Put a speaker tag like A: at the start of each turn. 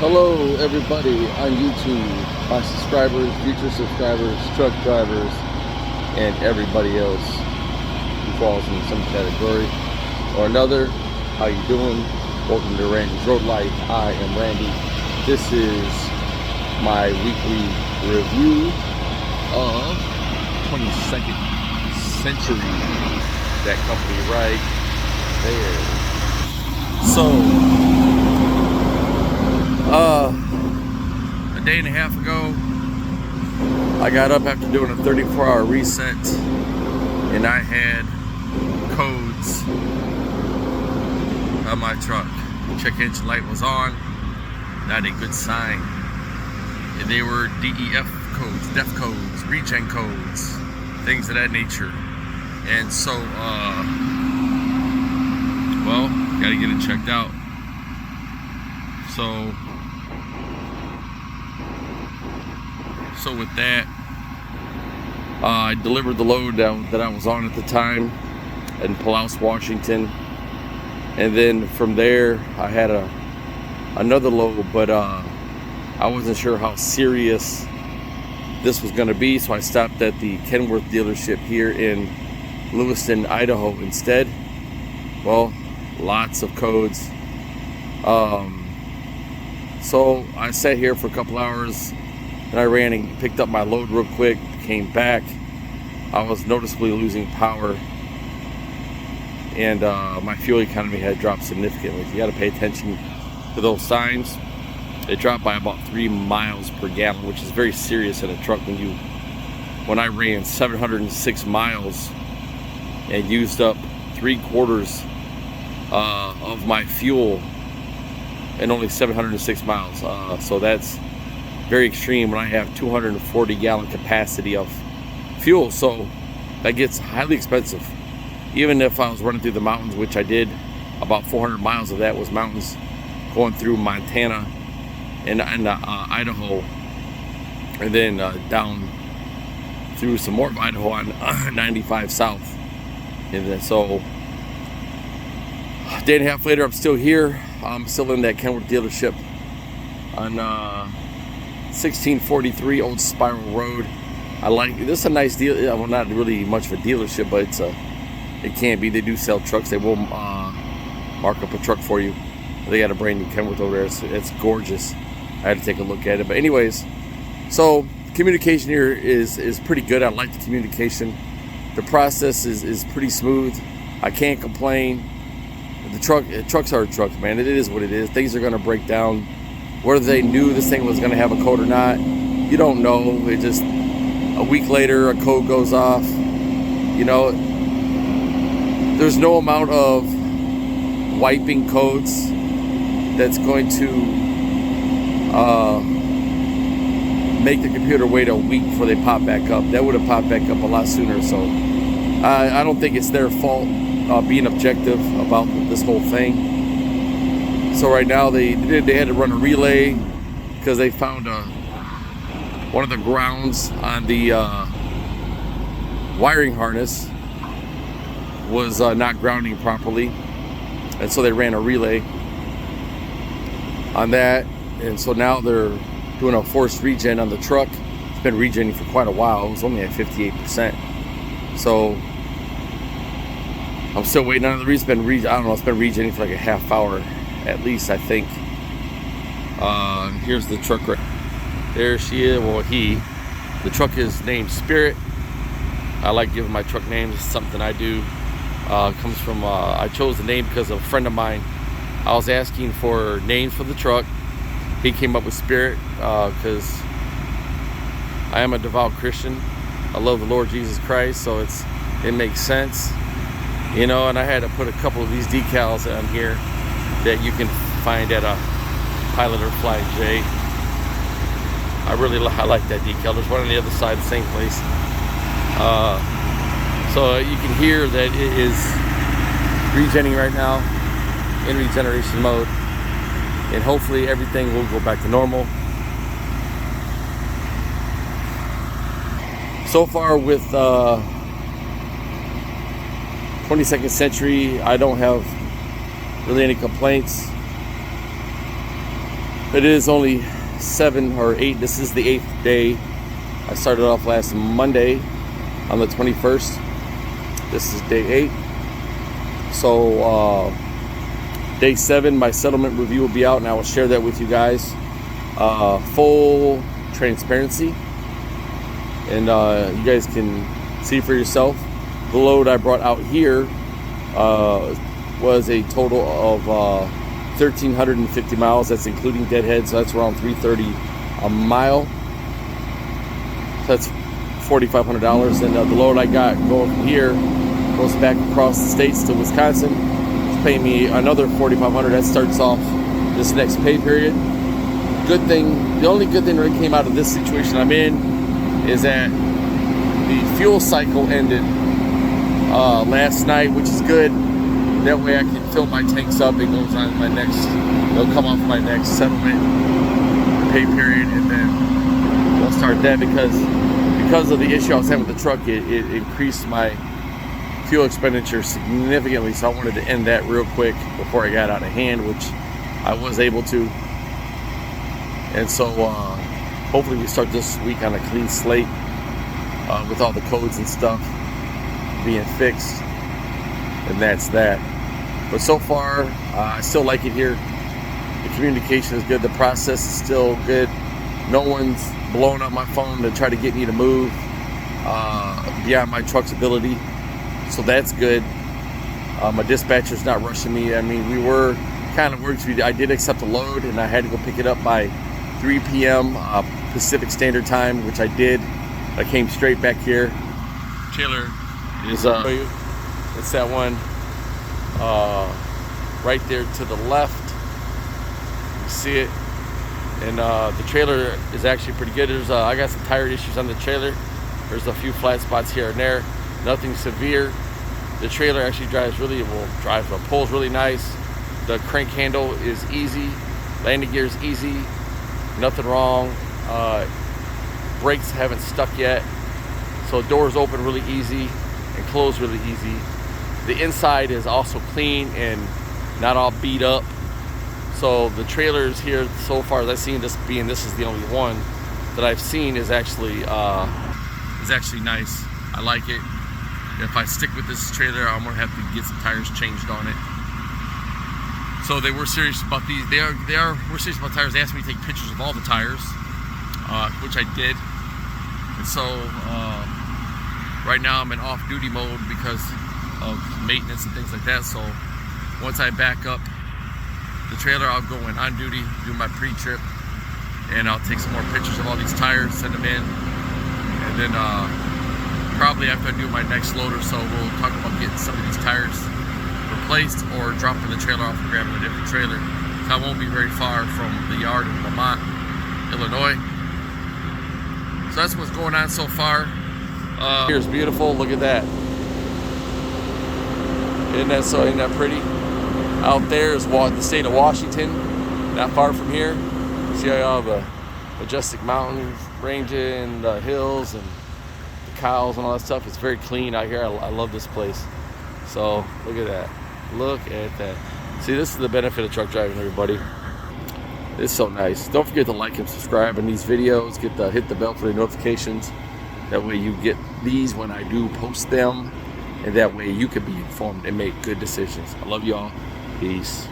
A: Hello everybody on YouTube, my subscribers, future subscribers, truck drivers, and everybody else who falls in some category or another. How you doing? Welcome to Randy's Road Life. I am Randy. This is my weekly review of 22nd Century, that company right there. So a day and a half ago, I got up after doing a 34-hour reset, and I had codes on my truck. Check engine light was on, not a good sign. And they were DEF codes, DEF codes, Regen codes, things of that nature. And so, well, gotta get it checked out. So with that, I delivered the load that I was on at the time in Palouse, Washington, and then from there I had another load, but I wasn't sure how serious this was going to be, so I stopped at the Kenworth dealership here in Lewiston, Idaho instead. Well, lots of codes. So I sat here for a couple hours, and I ran and picked up my load real quick, came back. I was noticeably losing power, and my fuel economy had dropped significantly. You got to pay attention to those signs. It dropped by about 3 miles per gallon, which is very serious in a truck. When I ran 706 miles and used up 3/4 of my fuel and only 706 miles, so that's very extreme when I have 240 gallon capacity of fuel. So that gets highly expensive. Even if I was running through the mountains, which I did, about 400 miles of that was mountains going through Montana and Idaho, and then down through some more of Idaho on 95 South. And then so a day and a half later, I'm still here. I'm still in that Kenworth dealership on 1643 Old Spiral Road. I like this. Is a nice deal. Well, not really much of a dealership, but it can be. They do sell trucks. They will mark up a truck for you. They got a brand new Kenworth over there. It's gorgeous. I had to take a look at it. But anyways, so communication here is pretty good. I like the communication. The process is pretty smooth. I can't complain. Trucks are trucks, man. It is what it is. Things are going to break down. Whether they knew this thing was going to have a code or not, you don't know. It just, a week later, a code goes off. You know, there's no amount of wiping codes that's going to make the computer wait a week before they pop back up. That would have popped back up a lot sooner. So I don't think it's their fault being objective about this whole thing. So right now they had to run a relay because they found one of the grounds on the wiring harness was not grounding properly, and so they ran a relay on that. And so now they're doing a forced regen on the truck. It's been regenning for quite a while. It was only at 58%. So I'm still waiting on it. It's been regenning for like a half hour at least, I think. Here's the truck right there. She is. Well, the truck is named Spirit. I like giving my truck names. It's something I do. Comes from I chose the name because of a friend of mine. I was asking for names for the truck. He came up with Spirit because I am a devout Christian. I love the Lord Jesus Christ, so it makes sense, you know. And I had to put a couple of these decals on here that you can find at a Pilot or Fly J. I like that decal. There's one on the other side, the same place. So you can hear that it is regenerating right now, in regeneration mode, and hopefully everything will go back to normal. So far with 22nd Century, I don't have really any complaints. It is only 7 or 8. This is the 8th day. I started off last Monday on the 21st. This is day 8. So day 7, my settlement review will be out, and I will share that with you guys. Full transparency, and you guys can see for yourself. The load I brought out here was a total of 1,350 miles. That's including deadheads. So that's around $330 a mile. So that's $4,500. And the load I got going from here goes back across the states to Wisconsin. It's paying me another $4,500. That starts off this next pay period. Good thing, the only good thing that came out of this situation I'm in is that the fuel cycle ended last night, which is good. That way I can fill my tanks up. It goes on my next, it'll come off my next settlement pay period, and then we'll start that because of the issue I was having with the truck. It increased my fuel expenditure significantly, so I wanted to end that real quick before I got out of hand, which I was able to. And so hopefully we start this week on a clean slate with all the codes and stuff being fixed, and that's that. But so far I still like it here. The communication is good, the process is still good. No one's blowing up my phone to try to get me to move beyond my truck's ability, so that's good. My dispatcher's not rushing me. I mean, we were kind of worried. I did accept a load, and I had to go pick it up by 3 p.m. Pacific Standard Time, which I did. I came straight back here. Trailer is it's that one right there to the left. You see it, and the trailer is actually pretty good. There's I got some tire issues on the trailer. There's a few flat spots here and there. Nothing severe. The trailer actually pulls really nice. The crank handle is easy. Landing gear is easy. Nothing wrong. Brakes haven't stuck yet, so doors open really easy and close really easy. The inside is also clean and not all beat up. So the trailers here, so far as I've seen, this is the only one that I've seen, is actually nice. I like it. If I stick with this trailer, I'm gonna have to get some tires changed on it. So they were serious about these. We're serious about tires. They asked me to take pictures of all the tires, which I did. And so right now I'm in off-duty mode because of maintenance and things like that. So once I back up the trailer, I'll go in on duty, do my pre-trip, and I'll take some more pictures of all these tires, send them in, and then probably after I do my next load or so, we'll talk about getting some of these tires replaced or dropping the trailer off and grabbing a different trailer. So I won't be very far from the yard in Lamont, Illinois. So that's what's going on so far. Here's beautiful. Look at that. Isn't that pretty? Out there is the state of Washington, not far from here. See all the majestic mountains ranging, the hills and the cows and all that stuff. It's very clean out here. I love this place. So look at that. Look at that. See, this is the benefit of truck driving, everybody. It's so nice. Don't forget to like and subscribe in these videos. Hit the bell for the notifications. That way you get these when I do post them, and that way you can be informed and make good decisions. I love y'all. Peace.